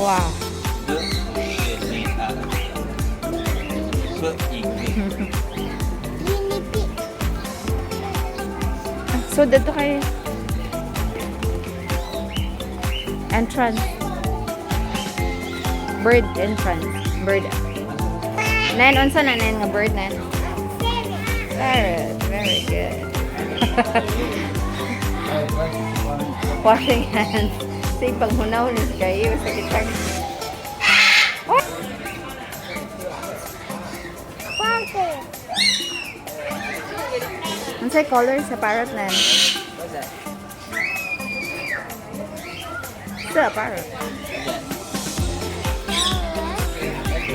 Wow. So, dito kayo. Entrance. Bird entrance. Bird. Nen, unsa na nen nga bird nen? Parrot. Very good. Washing hands. Say, pag hunaw ni kayo sa kitang. What? Unsay color sa parrot nen? What's that? Sa parrot.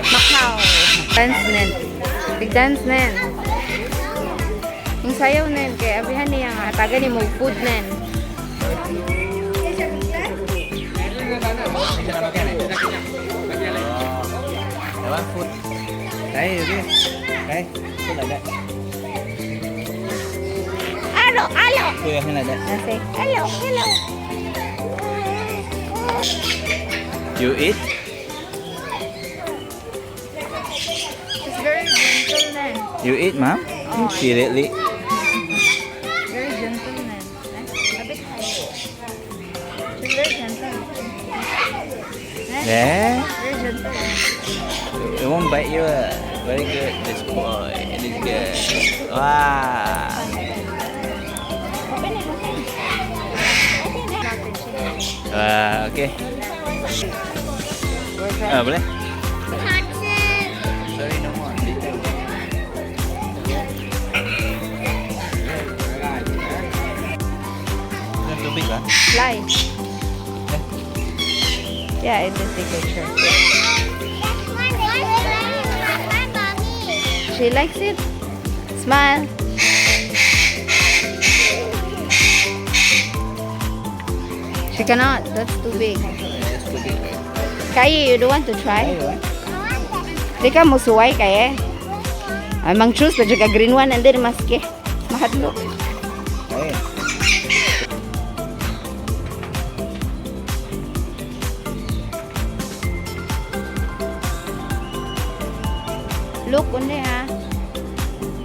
Macau. Dance nen. Big dance nen. Yung sayaw nen. Kaya abihan niya nga. Taga ni mo food nen. Food. Đấy, đi. Đây, food là đây. Alo, alo. Khuya hay là đây? Nasi. Hello, hello. You eat? It's very gentle nen. You eat, mom? You feel it, Lee? Very gentle nen. A bit high. She's very gentle. Yeah. Very gentle. It won't bite you. Very good. This boy. It is good. Wow. Open it, open. Okay. Boleh? Sorry, no more. Yang tubig lah. Fly. Yeah, it is the picture. She likes it. Smile. She cannot. That's too big. Yes, tubig. Kaya, you don't want to try? Ayo, Di ka mo suway kaya. Ay, mang choose pa ka green one and then maske. Mahadlo. Ayo. Look, undi ha.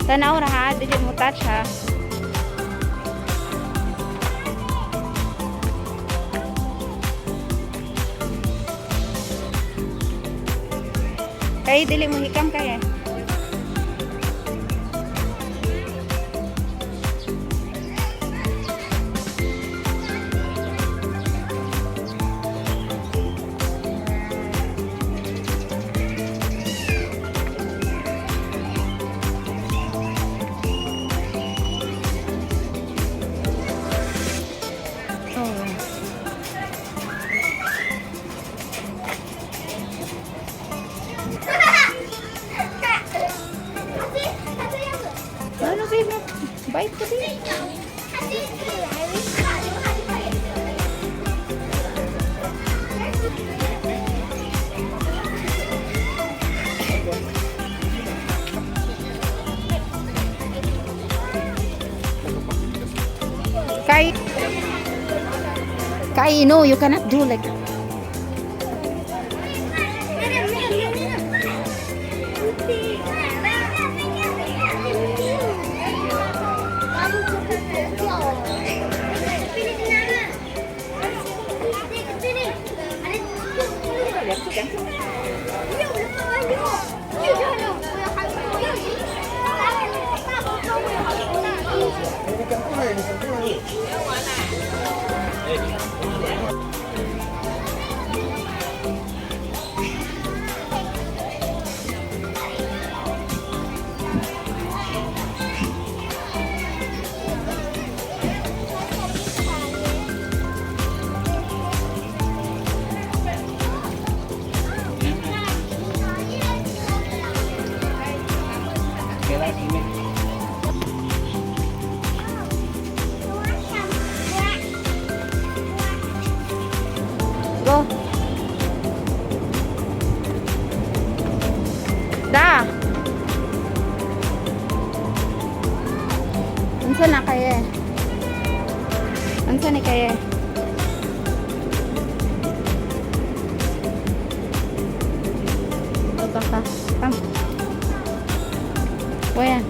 Tanaw ra ha. Dili mo touch ha. Kaya dili mo hikam kaya. Ano baby? Bite ko din. Kai, no, you cannot do like that. Go. Da. Unsa na kaya? Unsa ni kaya? Come. Kuya.